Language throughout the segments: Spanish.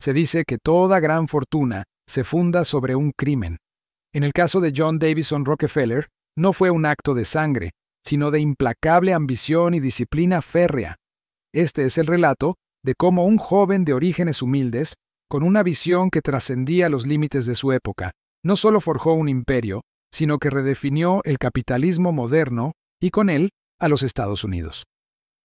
Se dice que toda gran fortuna se funda sobre un crimen. En el caso de John Davison Rockefeller, no fue un acto de sangre, sino de implacable ambición y disciplina férrea. Este es el relato de cómo un joven de orígenes humildes, con una visión que trascendía los límites de su época, no solo forjó un imperio, sino que redefinió el capitalismo moderno y con él a los Estados Unidos.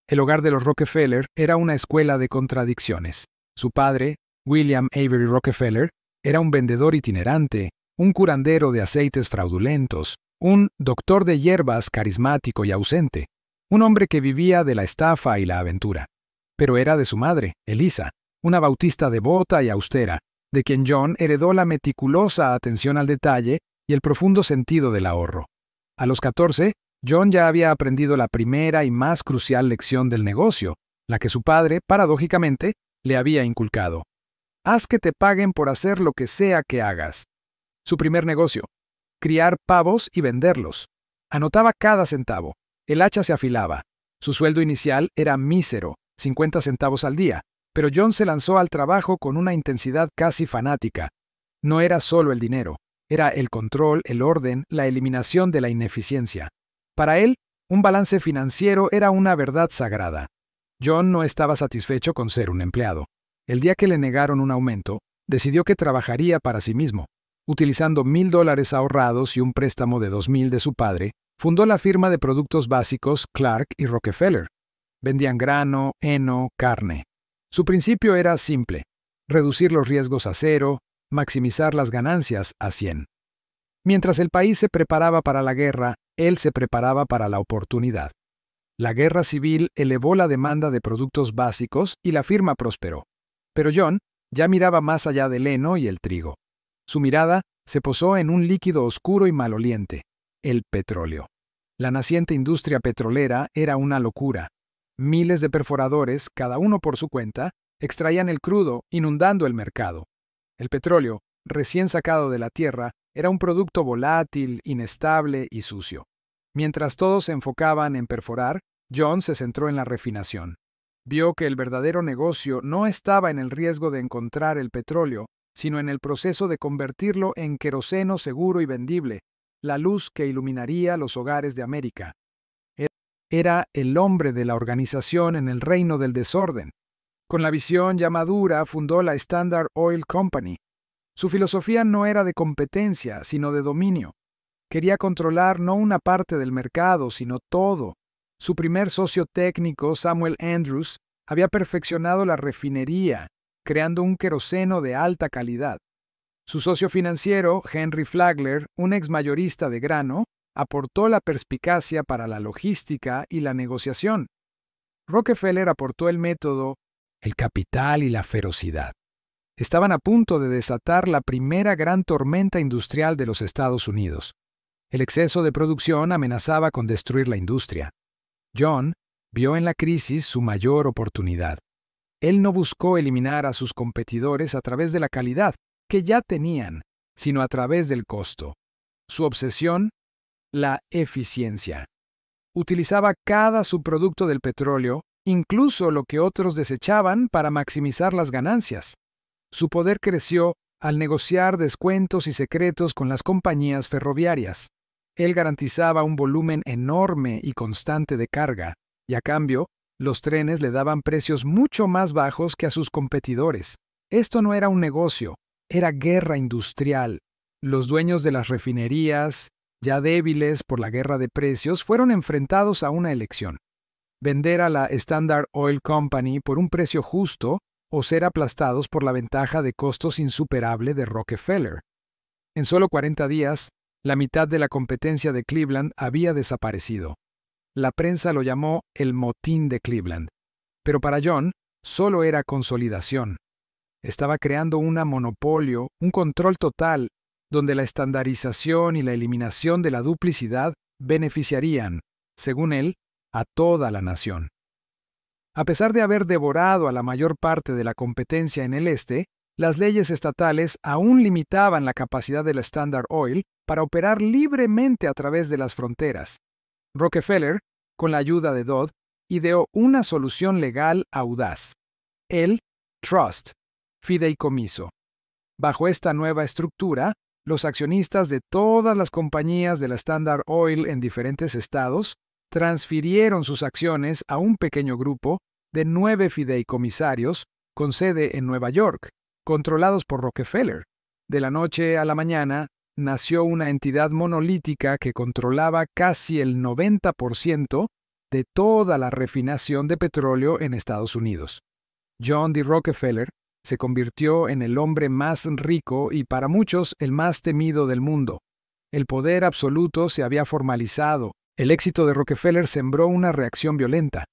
El hogar de los Rockefeller era una escuela de contradicciones. Su padre, William Avery Rockefeller, era un vendedor itinerante, un curandero de aceites fraudulentos, un doctor de hierbas carismático y ausente, un hombre que vivía de la estafa y la aventura. Pero era de su madre, Eliza, una bautista devota y austera, de quien John heredó la meticulosa atención al detalle y el profundo sentido del ahorro. A los 14, John ya había aprendido la primera y más crucial lección del negocio, la que su padre, paradójicamente, le había inculcado. Haz que te paguen por hacer lo que sea que hagas. Su primer negocio: criar pavos y venderlos. Anotaba cada centavo. El hacha se afilaba. Su sueldo inicial era mísero, 50 centavos al día, pero John se lanzó al trabajo con una intensidad casi fanática. No era solo el dinero, era el control, el orden, la eliminación de la ineficiencia. Para él, un balance financiero era una verdad sagrada. John no estaba satisfecho con ser un empleado. El día que le negaron un aumento, decidió que trabajaría para sí mismo. Utilizando $1,000 ahorrados y un préstamo de $2,000 de su padre, fundó la firma de productos básicos Clark y Rockefeller. Vendían grano, heno, carne. Su principio era simple: reducir los riesgos a 0, maximizar las ganancias a 100. Mientras el país se preparaba para la guerra, él se preparaba para la oportunidad. La guerra civil elevó la demanda de productos básicos y la firma prosperó. Pero John ya miraba más allá del heno y el trigo. Su mirada se posó en un líquido oscuro y maloliente: el petróleo. La naciente industria petrolera era una locura. Miles de perforadores, cada uno por su cuenta, extraían el crudo, inundando el mercado. El petróleo, recién sacado de la tierra, era un producto volátil, inestable y sucio. Mientras todos se enfocaban en perforar, John se centró en la refinación. Vio que el verdadero negocio no estaba en el riesgo de encontrar el petróleo, sino en el proceso de convertirlo en queroseno seguro y vendible, la luz que iluminaría los hogares de América. Era el hombre de la organización en el reino del desorden. Con la visión ya madura, fundó la Standard Oil Company. Su filosofía no era de competencia, sino de dominio. Quería controlar no una parte del mercado, sino todo. Su primer socio técnico, Samuel Andrews, había perfeccionado la refinería, creando un queroseno de alta calidad. Su socio financiero, Henry Flagler, un exmayorista de grano, aportó la perspicacia para la logística y la negociación. Rockefeller aportó el método, el capital y la ferocidad. Estaban a punto de desatar la primera gran tormenta industrial de los Estados Unidos. El exceso de producción amenazaba con destruir la industria. John vio en la crisis su mayor oportunidad. Él no buscó eliminar a sus competidores a través de la calidad, que ya tenían, sino a través del costo. Su obsesión: la eficiencia. Utilizaba cada subproducto del petróleo, incluso lo que otros desechaban, para maximizar las ganancias. Su poder creció al negociar descuentos y secretos con las compañías ferroviarias. Él garantizaba un volumen enorme y constante de carga, y a cambio, los trenes le daban precios mucho más bajos que a sus competidores. Esto no era un negocio, era guerra industrial. Los dueños de las refinerías, ya débiles por la guerra de precios, fueron enfrentados a una elección: vender a la Standard Oil Company por un precio justo o ser aplastados por la ventaja de costos insuperable de Rockefeller. En solo 40 días, la mitad de la competencia de Cleveland había desaparecido. La prensa lo llamó el motín de Cleveland. Pero para John, solo era consolidación. Estaba creando un monopolio, un control total, donde la estandarización y la eliminación de la duplicidad beneficiarían, según él, a toda la nación. A pesar de haber devorado a la mayor parte de la competencia en el este, las leyes estatales aún limitaban la capacidad de la Standard Oil para operar libremente a través de las fronteras. Rockefeller, con la ayuda de Dodd, ideó una solución legal audaz: el trust, fideicomiso. Bajo esta nueva estructura, los accionistas de todas las compañías de la Standard Oil en diferentes estados transfirieron sus acciones a un pequeño grupo de 9 fideicomisarios con sede en Nueva York, controlados por Rockefeller. De la noche a la mañana, nació una entidad monolítica que controlaba casi el 90% de toda la refinación de petróleo en Estados Unidos. John D. Rockefeller se convirtió en el hombre más rico y para muchos el más temido del mundo. El poder absoluto se había formalizado. El éxito de Rockefeller sembró una reacción violenta.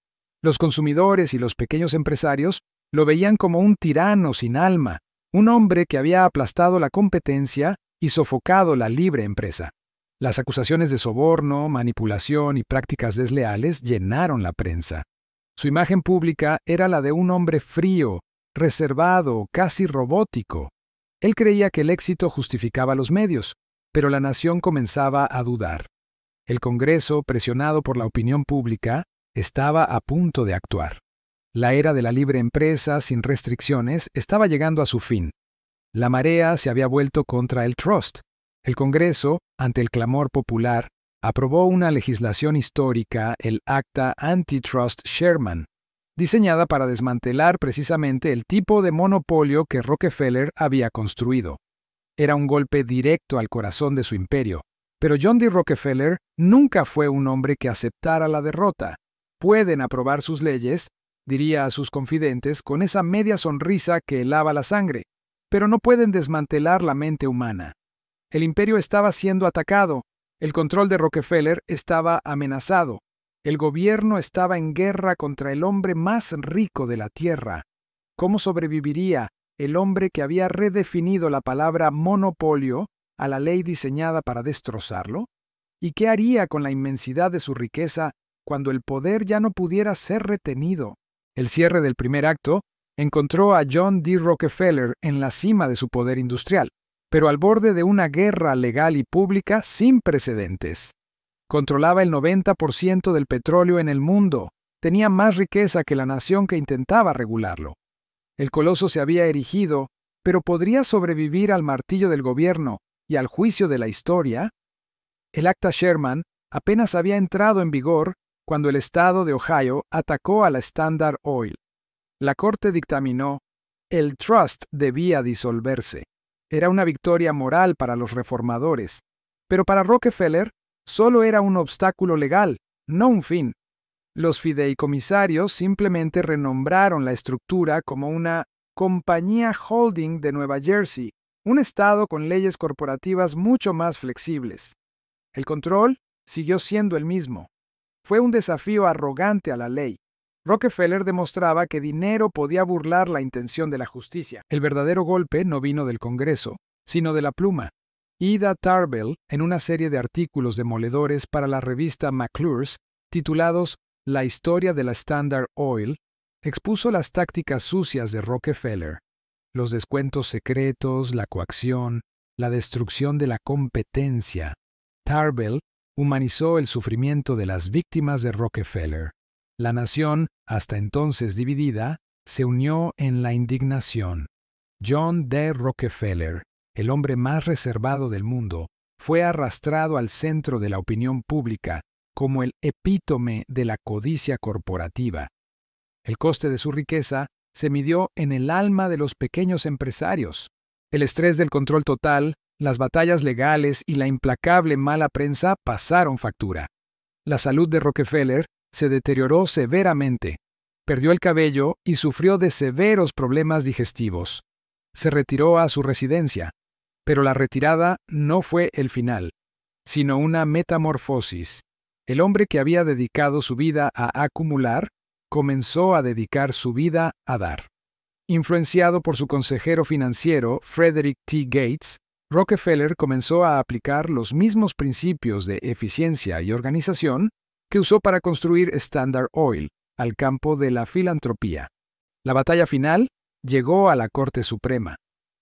Los consumidores y los pequeños empresarios lo veían como un tirano sin alma, un hombre que había aplastado la competencia y sofocado la libre empresa. Las acusaciones de soborno, manipulación y prácticas desleales llenaron la prensa. Su imagen pública era la de un hombre frío, reservado, casi robótico. Él creía que el éxito justificaba los medios, pero la nación comenzaba a dudar. El Congreso, presionado por la opinión pública, estaba a punto de actuar. La era de la libre empresa sin restricciones estaba llegando a su fin. La marea se había vuelto contra el trust. El Congreso, ante el clamor popular, aprobó una legislación histórica, el Acta Antitrust Sherman, diseñada para desmantelar precisamente el tipo de monopolio que Rockefeller había construido. Era un golpe directo al corazón de su imperio, pero John D. Rockefeller nunca fue un hombre que aceptara la derrota. Pueden aprobar sus leyes, diría a sus confidentes con esa media sonrisa que helaba la sangre, pero no pueden desmantelar la mente humana. El imperio estaba siendo atacado, el control de Rockefeller estaba amenazado, el gobierno estaba en guerra contra el hombre más rico de la tierra. ¿Cómo sobreviviría el hombre que había redefinido la palabra monopolio a la ley diseñada para destrozarlo? ¿Y qué haría con la inmensidad de su riqueza cuando el poder ya no pudiera ser retenido? El cierre del primer acto encontró a John D. Rockefeller en la cima de su poder industrial, pero al borde de una guerra legal y pública sin precedentes. Controlaba el 90% del petróleo en el mundo, tenía más riqueza que la nación que intentaba regularlo. El coloso se había erigido, pero ¿podría sobrevivir al martillo del gobierno y al juicio de la historia? El Acta Sherman apenas había entrado en vigor cuando el estado de Ohio atacó a la Standard Oil. La Corte dictaminó: el trust debía disolverse. Era una victoria moral para los reformadores, pero para Rockefeller solo era un obstáculo legal, no un fin. Los fideicomisarios simplemente renombraron la estructura como una compañía holding de Nueva Jersey, un estado con leyes corporativas mucho más flexibles. El control siguió siendo el mismo. Fue un desafío arrogante a la ley. Rockefeller demostraba que dinero podía burlar la intención de la justicia. El verdadero golpe no vino del Congreso, sino de la pluma. Ida Tarbell, en una serie de artículos demoledores para la revista McClure's, titulados La historia de la Standard Oil, expuso las tácticas sucias de Rockefeller, los descuentos secretos, la coacción, la destrucción de la competencia. Tarbell humanizó el sufrimiento de las víctimas de Rockefeller. La nación, hasta entonces dividida, se unió en la indignación. John D. Rockefeller, el hombre más reservado del mundo, fue arrastrado al centro de la opinión pública como el epítome de la codicia corporativa. El coste de su riqueza se midió en el alma de los pequeños empresarios. El estrés del control total, las batallas legales y la implacable mala prensa pasaron factura. La salud de Rockefeller se deterioró severamente. Perdió el cabello y sufrió de severos problemas digestivos. Se retiró a su residencia, pero la retirada no fue el final, sino una metamorfosis. El hombre que había dedicado su vida a acumular comenzó a dedicar su vida a dar. Influenciado por su consejero financiero, Frederick T. Gates, Rockefeller comenzó a aplicar los mismos principios de eficiencia y organización que usó para construir Standard Oil al campo de la filantropía. La batalla final llegó a la Corte Suprema.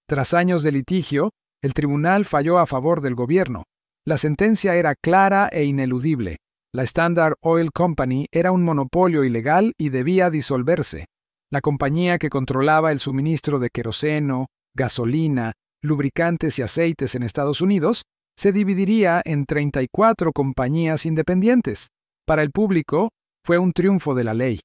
Tras años de litigio, el tribunal falló a favor del gobierno. La sentencia era clara e ineludible. La Standard Oil Company era un monopolio ilegal y debía disolverse. La compañía que controlaba el suministro de queroseno, gasolina, lubricantes y aceites en Estados Unidos se dividiría en 34 compañías independientes. Para el público, fue un triunfo de la ley.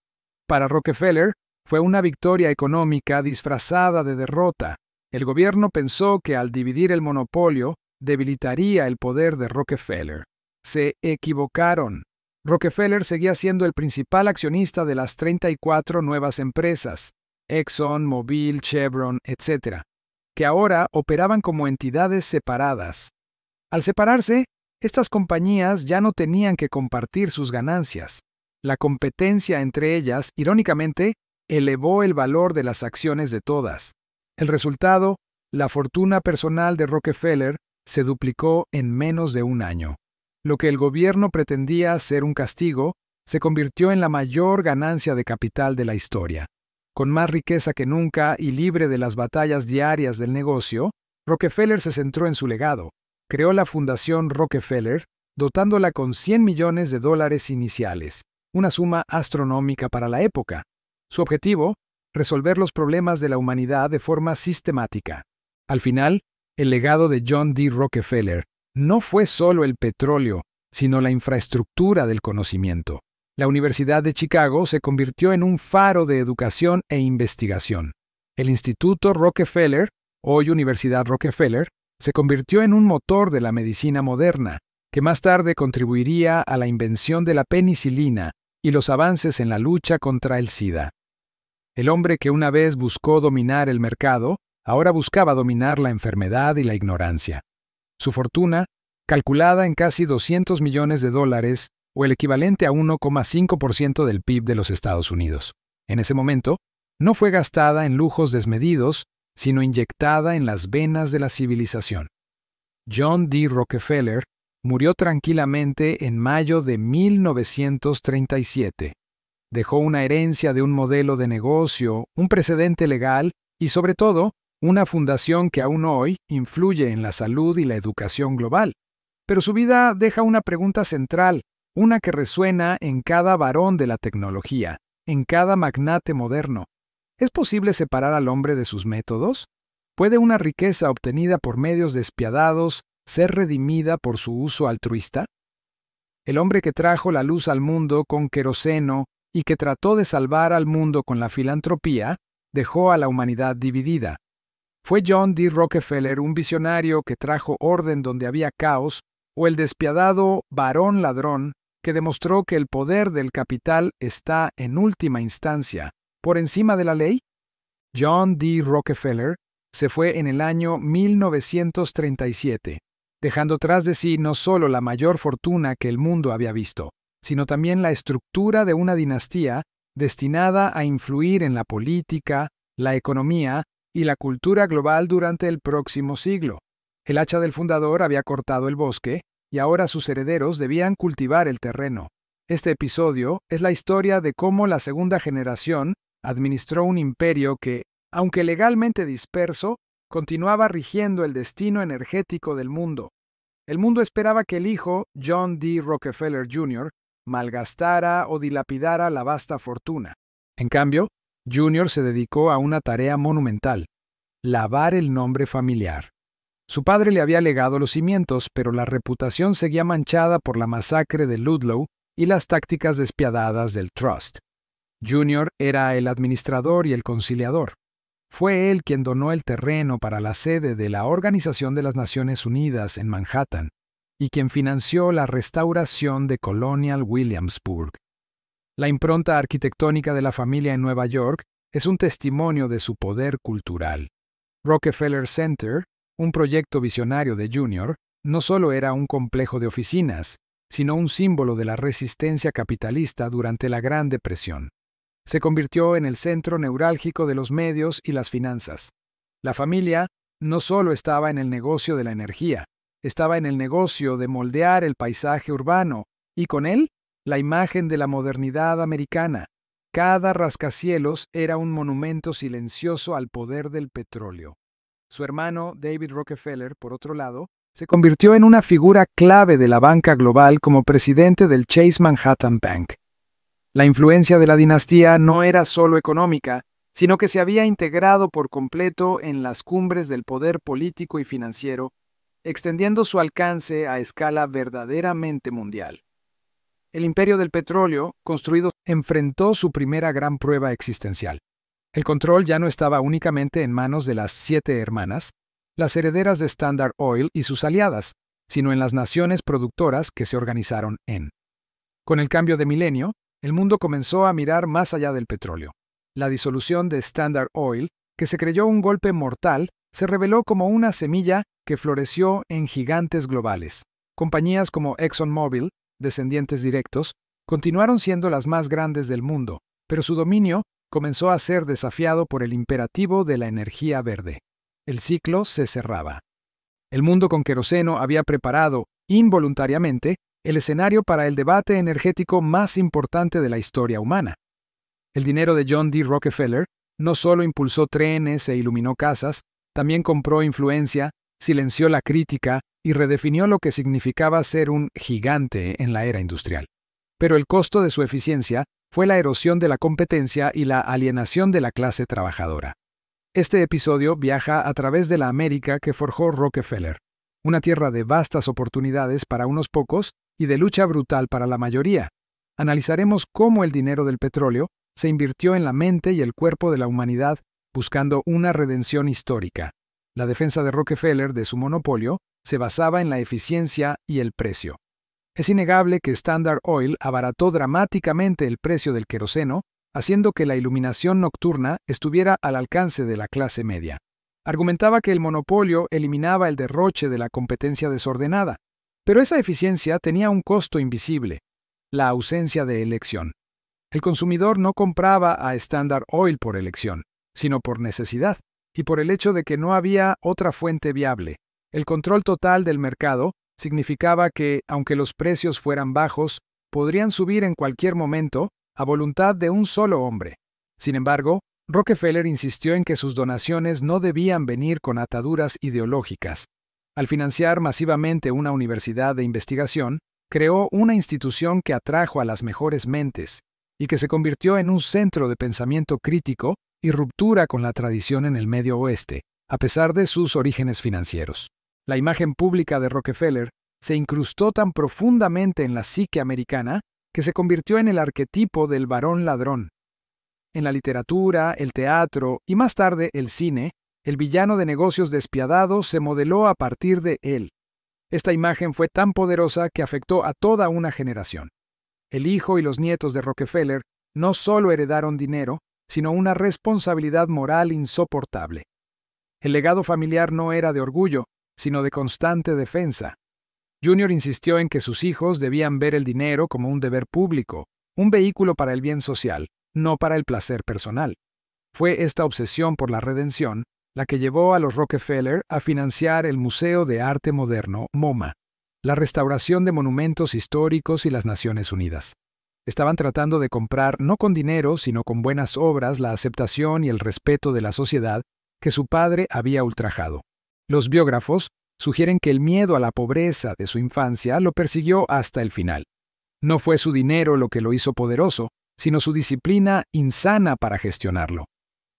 Para Rockefeller, fue una victoria económica disfrazada de derrota. El gobierno pensó que al dividir el monopolio, debilitaría el poder de Rockefeller. Se equivocaron. Rockefeller seguía siendo el principal accionista de las 34 nuevas empresas, Exxon, Mobil, Chevron, etc., que ahora operaban como entidades separadas. Al separarse, estas compañías ya no tenían que compartir sus ganancias. La competencia entre ellas, irónicamente, elevó el valor de las acciones de todas. El resultado, la fortuna personal de Rockefeller se duplicó en menos de un año. Lo que el gobierno pretendía ser un castigo, se convirtió en la mayor ganancia de capital de la historia. Con más riqueza que nunca y libre de las batallas diarias del negocio, Rockefeller se centró en su legado. Creó la Fundación Rockefeller, dotándola con $100 millones iniciales, una suma astronómica para la época. Su objetivo, resolver los problemas de la humanidad de forma sistemática. Al final, el legado de John D. Rockefeller no fue solo el petróleo, sino la infraestructura del conocimiento. La Universidad de Chicago se convirtió en un faro de educación e investigación. El Instituto Rockefeller, hoy Universidad Rockefeller, se convirtió en un motor de la medicina moderna, que más tarde contribuiría a la invención de la penicilina y los avances en la lucha contra el SIDA. El hombre que una vez buscó dominar el mercado, ahora buscaba dominar la enfermedad y la ignorancia. Su fortuna, calculada en casi $200 millones, o el equivalente a 1,5% del PIB de los Estados Unidos. En ese momento, no fue gastada en lujos desmedidos, sino inyectada en las venas de la civilización. John D. Rockefeller murió tranquilamente en mayo de 1937. Dejó una herencia de un modelo de negocio, un precedente legal y, sobre todo, una fundación que aún hoy influye en la salud y la educación global. Pero su vida deja una pregunta central, una que resuena en cada varón de la tecnología, en cada magnate moderno. ¿Es posible separar al hombre de sus métodos? ¿Puede una riqueza obtenida por medios despiadados ser redimida por su uso altruista? El hombre que trajo la luz al mundo con queroseno y que trató de salvar al mundo con la filantropía, dejó a la humanidad dividida. ¿Fue John D. Rockefeller un visionario que trajo orden donde había caos, o el despiadado varón ladrón que demostró que el poder del capital está, en última instancia, por encima de la ley? John D. Rockefeller se fue en el año 1937, dejando tras de sí no solo la mayor fortuna que el mundo había visto, sino también la estructura de una dinastía destinada a influir en la política, la economía y la cultura global durante el próximo siglo. El hacha del fundador había cortado el bosque, y ahora sus herederos debían cultivar el terreno. Este episodio es la historia de cómo la segunda generación administró un imperio que, aunque legalmente disperso, continuaba rigiendo el destino energético del mundo. El mundo esperaba que el hijo, John D. Rockefeller Jr., malgastara o dilapidara la vasta fortuna. En cambio, Jr. se dedicó a una tarea monumental: lavar el nombre familiar. Su padre le había legado los cimientos, pero la reputación seguía manchada por la masacre de Ludlow y las tácticas despiadadas del Trust. Jr. era el administrador y el conciliador. Fue él quien donó el terreno para la sede de la Organización de las Naciones Unidas en Manhattan y quien financió la restauración de Colonial Williamsburg. La impronta arquitectónica de la familia en Nueva York es un testimonio de su poder cultural. Rockefeller Center, un proyecto visionario de Jr., no solo era un complejo de oficinas, sino un símbolo de la resistencia capitalista durante la Gran Depresión. Se convirtió en el centro neurálgico de los medios y las finanzas. La familia no solo estaba en el negocio de la energía, estaba en el negocio de moldear el paisaje urbano y con él la imagen de la modernidad americana. Cada rascacielos era un monumento silencioso al poder del petróleo. Su hermano, David Rockefeller, por otro lado, se convirtió en una figura clave de la banca global como presidente del Chase Manhattan Bank. La influencia de la dinastía no era solo económica, sino que se había integrado por completo en las cumbres del poder político y financiero, extendiendo su alcance a escala verdaderamente mundial. El imperio del petróleo, construido, enfrentó su primera gran prueba existencial. El control ya no estaba únicamente en manos de las 7 hermanas, las herederas de Standard Oil y sus aliadas, sino en las naciones productoras que se organizaron en. Con el cambio de milenio, el mundo comenzó a mirar más allá del petróleo. La disolución de Standard Oil, que se creyó un golpe mortal, se reveló como una semilla que floreció en gigantes globales. Compañías como ExxonMobil, descendientes directos, continuaron siendo las más grandes del mundo, pero su dominio comenzó a ser desafiado por el imperativo de la energía verde. El ciclo se cerraba. El mundo con queroseno había preparado, involuntariamente, el escenario para el debate energético más importante de la historia humana. El dinero de John D. Rockefeller no solo impulsó trenes e iluminó casas, también compró influencia, silenció la crítica y redefinió lo que significaba ser un gigante en la era industrial. Pero el costo de su eficiencia fue la erosión de la competencia y la alienación de la clase trabajadora. Este episodio viaja a través de la América que forjó Rockefeller, una tierra de vastas oportunidades para unos pocos y de lucha brutal para la mayoría. Analizaremos cómo el dinero del petróleo se invirtió en la mente y el cuerpo de la humanidad buscando una redención histórica. La defensa de Rockefeller de su monopolio se basaba en la eficiencia y el precio. Es innegable que Standard Oil abarató dramáticamente el precio del queroseno, haciendo que la iluminación nocturna estuviera al alcance de la clase media. Argumentaba que el monopolio eliminaba el derroche de la competencia desordenada, pero esa eficiencia tenía un costo invisible: la ausencia de elección. El consumidor no compraba a Standard Oil por elección, sino por necesidad, y por el hecho de que no había otra fuente viable. El control total del mercado significaba que, aunque los precios fueran bajos, podrían subir en cualquier momento a voluntad de un solo hombre. Sin embargo, Rockefeller insistió en que sus donaciones no debían venir con ataduras ideológicas. Al financiar masivamente una universidad de investigación, creó una institución que atrajo a las mejores mentes y que se convirtió en un centro de pensamiento crítico y ruptura con la tradición en el Medio Oeste, a pesar de sus orígenes financieros. La imagen pública de Rockefeller se incrustó tan profundamente en la psique americana que se convirtió en el arquetipo del varón ladrón. En la literatura, el teatro y más tarde el cine, el villano de negocios despiadado se modeló a partir de él. Esta imagen fue tan poderosa que afectó a toda una generación. El hijo y los nietos de Rockefeller no solo heredaron dinero, sino una responsabilidad moral insoportable. El legado familiar no era de orgullo, sino de constante defensa. Junior insistió en que sus hijos debían ver el dinero como un deber público, un vehículo para el bien social, no para el placer personal. Fue esta obsesión por la redención la que llevó a los Rockefeller a financiar el Museo de Arte Moderno, MoMA, la restauración de monumentos históricos y las Naciones Unidas. Estaban tratando de comprar no con dinero, sino con buenas obras, la aceptación y el respeto de la sociedad que su padre había ultrajado. Los biógrafos sugieren que el miedo a la pobreza de su infancia lo persiguió hasta el final. No fue su dinero lo que lo hizo poderoso, sino su disciplina insana para gestionarlo.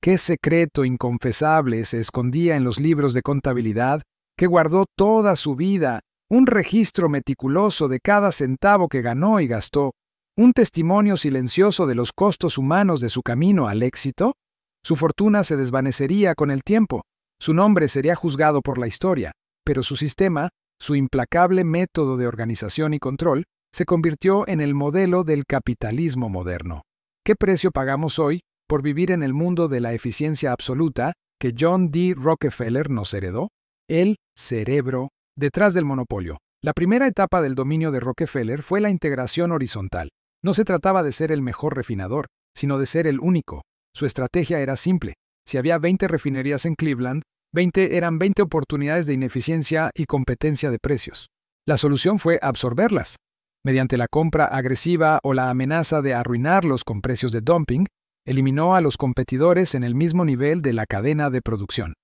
¿Qué secreto inconfesable se escondía en los libros de contabilidad que guardó toda su vida? Un registro meticuloso de cada centavo que ganó y gastó, un testimonio silencioso de los costos humanos de su camino al éxito. Su fortuna se desvanecería con el tiempo, su nombre sería juzgado por la historia, pero su sistema, su implacable método de organización y control, se convirtió en el modelo del capitalismo moderno. ¿Qué precio pagamos hoy por vivir en el mundo de la eficiencia absoluta que John D. Rockefeller nos heredó? El cerebro detrás del monopolio. La primera etapa del dominio de Rockefeller fue la integración horizontal. No se trataba de ser el mejor refinador, sino de ser el único. Su estrategia era simple. Si había 20 refinerías en Cleveland, 20 eran 20 oportunidades de ineficiencia y competencia de precios. La solución fue absorberlas. Mediante la compra agresiva o la amenaza de arruinarlos con precios de dumping, eliminó a los competidores en el mismo nivel de la cadena de producción.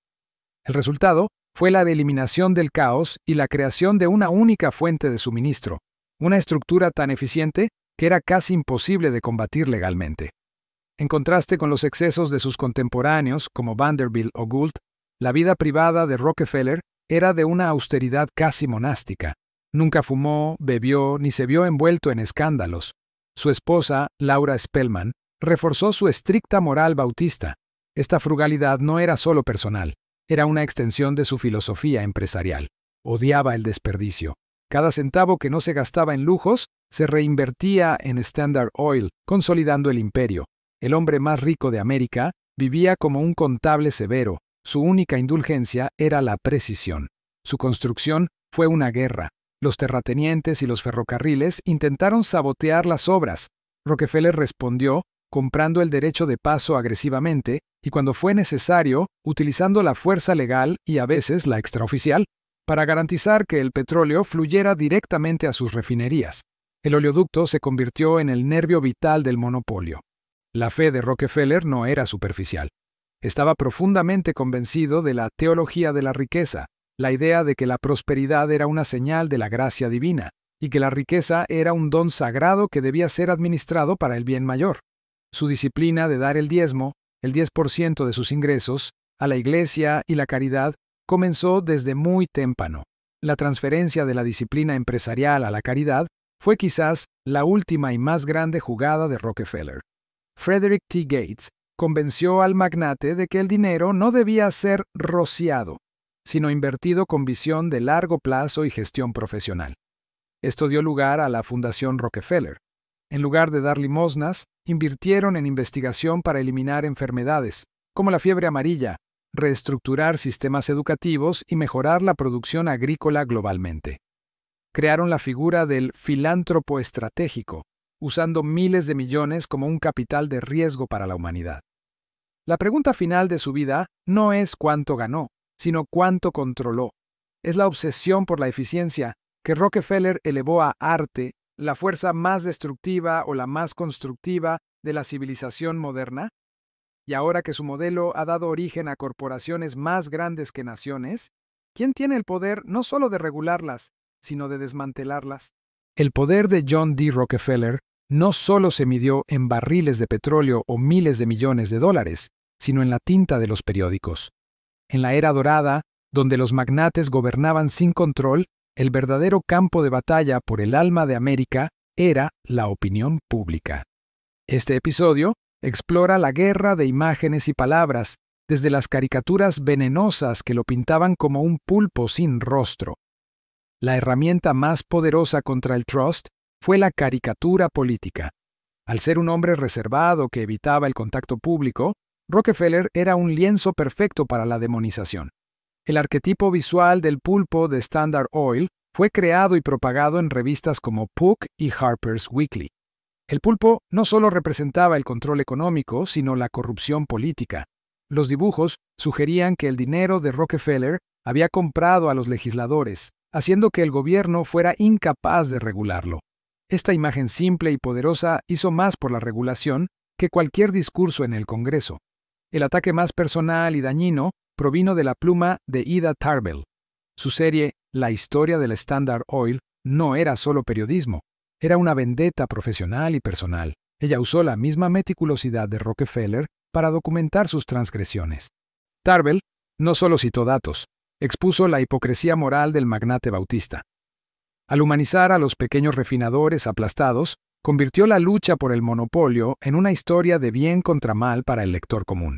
El resultado fue la eliminación del caos y la creación de una única fuente de suministro, una estructura tan eficiente que era casi imposible de combatir legalmente. En contraste con los excesos de sus contemporáneos, como Vanderbilt o Gould, la vida privada de Rockefeller era de una austeridad casi monástica. Nunca fumó, bebió, ni se vio envuelto en escándalos. Su esposa, Laura Spellman, reforzó su estricta moral bautista. Esta frugalidad no era solo personal, era una extensión de su filosofía empresarial. Odiaba el desperdicio. Cada centavo que no se gastaba en lujos se reinvertía en Standard Oil, consolidando el imperio. El hombre más rico de América vivía como un contable severo. Su única indulgencia era la precisión. Su construcción fue una guerra. Los terratenientes y los ferrocarriles intentaron sabotear las obras. Rockefeller respondió comprando el derecho de paso agresivamente y, cuando fue necesario, utilizando la fuerza legal y a veces la extraoficial para garantizar que el petróleo fluyera directamente a sus refinerías. El oleoducto se convirtió en el nervio vital del monopolio. La fe de Rockefeller no era superficial. Estaba profundamente convencido de la teología de la riqueza, la idea de que la prosperidad era una señal de la gracia divina y que la riqueza era un don sagrado que debía ser administrado para el bien mayor. Su disciplina de dar el diezmo, el 10% de sus ingresos, a la iglesia y la caridad comenzó desde muy témpano. La transferencia de la disciplina empresarial a la caridad fue quizás la última y más grande jugada de Rockefeller. Frederick T. Gates convenció al magnate de que el dinero no debía ser rociado, sino invertido con visión de largo plazo y gestión profesional. Esto dio lugar a la Fundación Rockefeller. En lugar de dar limosnas, invirtieron en investigación para eliminar enfermedades, como la fiebre amarilla, reestructurar sistemas educativos y mejorar la producción agrícola globalmente. Crearon la figura del filántropo estratégico, usando miles de millones como un capital de riesgo para la humanidad. La pregunta final de su vida no es cuánto ganó, sino cuánto controló. Es la obsesión por la eficiencia que Rockefeller elevó a arte, la fuerza más destructiva o la más constructiva de la civilización moderna. Y ahora que su modelo ha dado origen a corporaciones más grandes que naciones, ¿quién tiene el poder no solo de regularlas, sino de desmantelarlas? El poder de John D. Rockefeller no solo se midió en barriles de petróleo o miles de millones de dólares, sino en la tinta de los periódicos. En la era dorada, donde los magnates gobernaban sin control, el verdadero campo de batalla por el alma de América era la opinión pública. Este episodio explora la guerra de imágenes y palabras, desde las caricaturas venenosas que lo pintaban como un pulpo sin rostro. La herramienta más poderosa contra el trust fue la caricatura política. Al ser un hombre reservado que evitaba el contacto público, Rockefeller era un lienzo perfecto para la demonización. El arquetipo visual del pulpo de Standard Oil fue creado y propagado en revistas como Puck y Harper's Weekly. El pulpo no solo representaba el control económico, sino la corrupción política. Los dibujos sugerían que el dinero de Rockefeller había comprado a los legisladores, haciendo que el gobierno fuera incapaz de regularlo. Esta imagen simple y poderosa hizo más por la regulación que cualquier discurso en el Congreso. El ataque más personal y dañino provino de la pluma de Ida Tarbell. Su serie La historia del Standard Oil no era solo periodismo, era una vendetta profesional y personal. Ella usó la misma meticulosidad de Rockefeller para documentar sus transgresiones. Tarbell no solo citó datos, expuso la hipocresía moral del magnate bautista. Al humanizar a los pequeños refinadores aplastados, convirtió la lucha por el monopolio en una historia de bien contra mal para el lector común.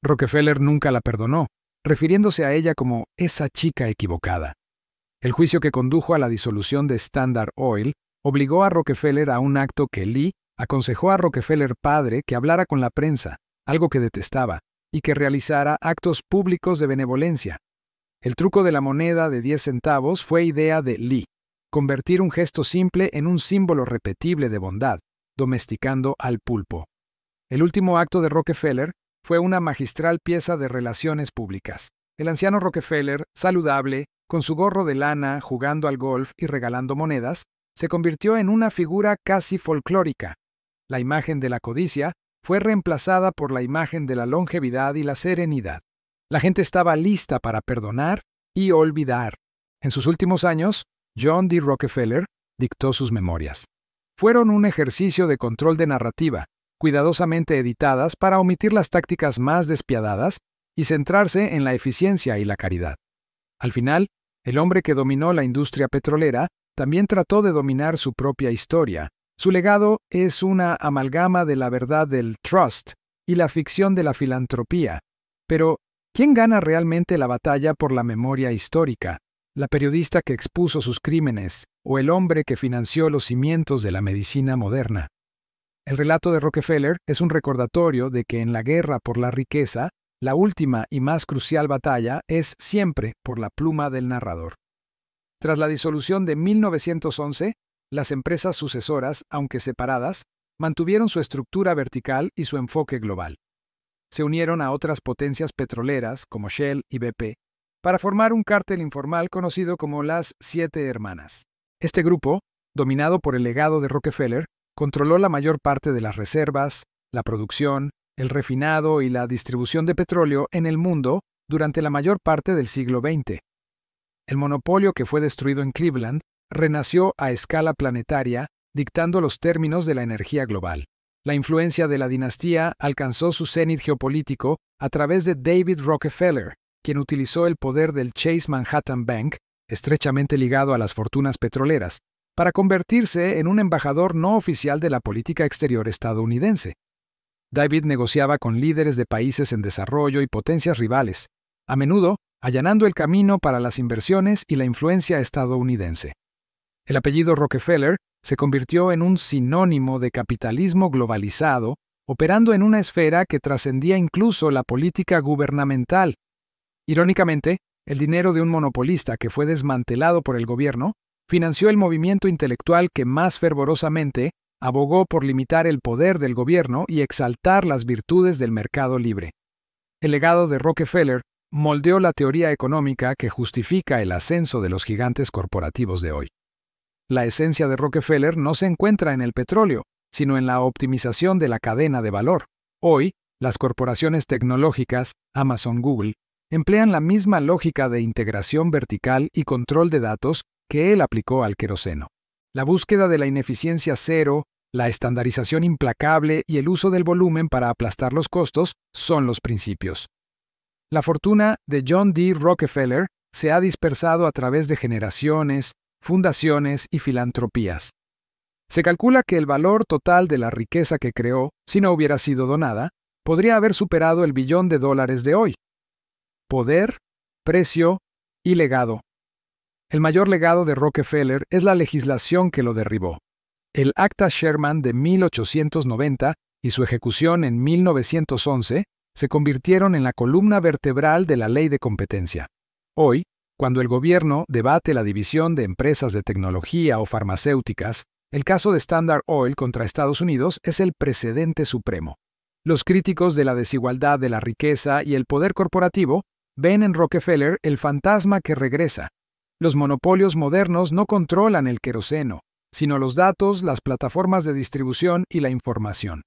Rockefeller nunca la perdonó, refiriéndose a ella como esa chica equivocada. El juicio que condujo a la disolución de Standard Oil obligó a Rockefeller a un acto que Lee aconsejó a Rockefeller padre que hablara con la prensa, algo que detestaba, y que realizara actos públicos de benevolencia. El truco de la moneda de 10 centavos fue idea de Lee, convertir un gesto simple en un símbolo repetible de bondad, domesticando al pulpo. El último acto de Rockefeller fue una magistral pieza de relaciones públicas. El anciano Rockefeller, saludable, con su gorro de lana, jugando al golf y regalando monedas, se convirtió en una figura casi folclórica. La imagen de la codicia fue reemplazada por la imagen de la longevidad y la serenidad. La gente estaba lista para perdonar y olvidar. En sus últimos años, John D. Rockefeller dictó sus memorias. Fueron un ejercicio de control de narrativa, cuidadosamente editadas para omitir las tácticas más despiadadas y centrarse en la eficiencia y la caridad. Al final, el hombre que dominó la industria petrolera también trató de dominar su propia historia. Su legado es una amalgama de la verdad del trust y la ficción de la filantropía. Pero, ¿quién gana realmente la batalla por la memoria histórica? ¿La periodista que expuso sus crímenes o el hombre que financió los cimientos de la medicina moderna? El relato de Rockefeller es un recordatorio de que en la guerra por la riqueza, la última y más crucial batalla es siempre por la pluma del narrador. Tras la disolución de 1911, las empresas sucesoras, aunque separadas, mantuvieron su estructura vertical y su enfoque global. Se unieron a otras potencias petroleras, como Shell y BP, para formar un cártel informal conocido como las Siete Hermanas. Este grupo, dominado por el legado de Rockefeller, controló la mayor parte de las reservas, la producción, el refinado y la distribución de petróleo en el mundo durante la mayor parte del siglo XX. El monopolio que fue destruido en Cleveland renació a escala planetaria, dictando los términos de la energía global. La influencia de la dinastía alcanzó su cenit geopolítico a través de David Rockefeller, quien utilizó el poder del Chase Manhattan Bank, estrechamente ligado a las fortunas petroleras, para convertirse en un embajador no oficial de la política exterior estadounidense. David negociaba con líderes de países en desarrollo y potencias rivales, a menudo allanando el camino para las inversiones y la influencia estadounidense. El apellido Rockefeller se convirtió en un sinónimo de capitalismo globalizado, operando en una esfera que trascendía incluso la política gubernamental. Irónicamente, el dinero de un monopolista que fue desmantelado por el gobierno financió el movimiento intelectual que más fervorosamente abogó por limitar el poder del gobierno y exaltar las virtudes del mercado libre. El legado de Rockefeller moldeó la teoría económica que justifica el ascenso de los gigantes corporativos de hoy. La esencia de Rockefeller no se encuentra en el petróleo, sino en la optimización de la cadena de valor. Hoy, las corporaciones tecnológicas, Amazon, Google, emplean la misma lógica de integración vertical y control de datos que él aplicó al queroseno. La búsqueda de la ineficiencia cero, la estandarización implacable y el uso del volumen para aplastar los costos son los principios. La fortuna de John D. Rockefeller se ha dispersado a través de generaciones, fundaciones y filantropías. Se calcula que el valor total de la riqueza que creó, si no hubiera sido donada, podría haber superado el $1 billón de hoy. Poder, precio y legado. El mayor legado de Rockefeller es la legislación que lo derribó. El Acta Sherman de 1890 y su ejecución en 1911 se convirtieron en la columna vertebral de la ley de competencia. Hoy, cuando el gobierno debate la división de empresas de tecnología o farmacéuticas, el caso de Standard Oil contra Estados Unidos es el precedente supremo. Los críticos de la desigualdad de la riqueza y el poder corporativo ven en Rockefeller el fantasma que regresa. Los monopolios modernos no controlan el queroseno, sino los datos, las plataformas de distribución y la información.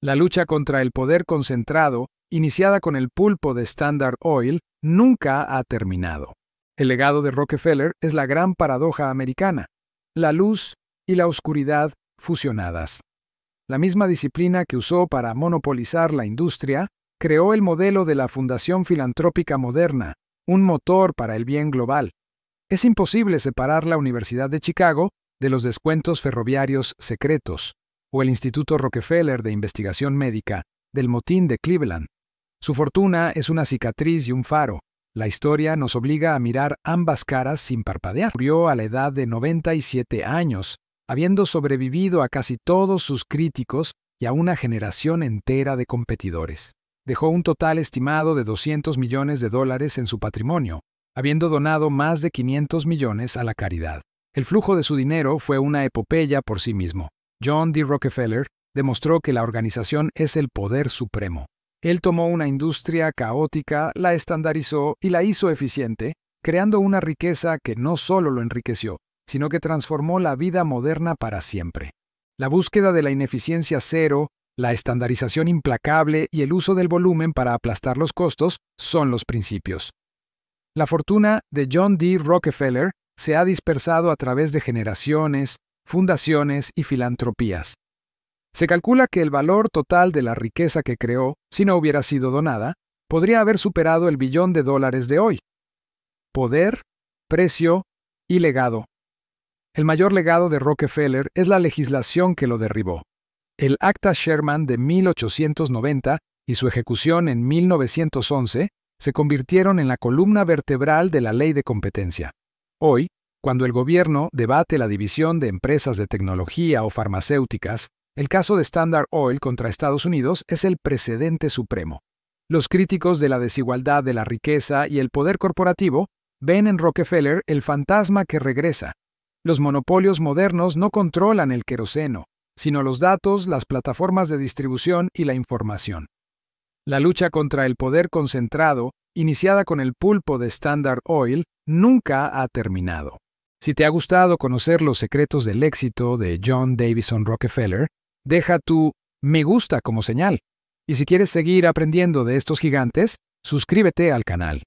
La lucha contra el poder concentrado, iniciada con el pulpo de Standard Oil, nunca ha terminado. El legado de Rockefeller es la gran paradoja americana, la luz y la oscuridad fusionadas. La misma disciplina que usó para monopolizar la industria, creó el modelo de la Fundación Filantrópica Moderna, un motor para el bien global. Es imposible separar la Universidad de Chicago de los descuentos ferroviarios secretos, o el Instituto Rockefeller de Investigación Médica del motín de Cleveland. Su fortuna es una cicatriz y un faro. La historia nos obliga a mirar ambas caras sin parpadear. Murió a la edad de 97 años, habiendo sobrevivido a casi todos sus críticos y a una generación entera de competidores. Dejó un total estimado de $200 millones en su patrimonio, habiendo donado más de 500 millones a la caridad. El flujo de su dinero fue una epopeya por sí mismo. John D. Rockefeller demostró que la organización es el poder supremo. Él tomó una industria caótica, la estandarizó y la hizo eficiente, creando una riqueza que no solo lo enriqueció, sino que transformó la vida moderna para siempre. La búsqueda de la ineficiencia cero, la estandarización implacable y el uso del volumen para aplastar los costos son los principios. La fortuna de John D. Rockefeller se ha dispersado a través de generaciones, fundaciones y filantropías. Se calcula que el valor total de la riqueza que creó, si no hubiera sido donada, podría haber superado el billón de dólares de hoy. Poder, precio y legado. El mayor legado de Rockefeller es la legislación que lo derribó. El Acta Sherman de 1890 y su ejecución en 1911 se convirtieron en la columna vertebral de la ley de competencia. Hoy, cuando el gobierno debate la división de empresas de tecnología o farmacéuticas, el caso de Standard Oil contra Estados Unidos es el precedente supremo. Los críticos de la desigualdad de la riqueza y el poder corporativo ven en Rockefeller el fantasma que regresa. Los monopolios modernos no controlan el queroseno, sino los datos, las plataformas de distribución y la información. La lucha contra el poder concentrado, iniciada con el pulpo de Standard Oil, nunca ha terminado. Si te ha gustado conocer los secretos del éxito de John Davison Rockefeller, deja tu me gusta como señal. Y si quieres seguir aprendiendo de estos gigantes, suscríbete al canal.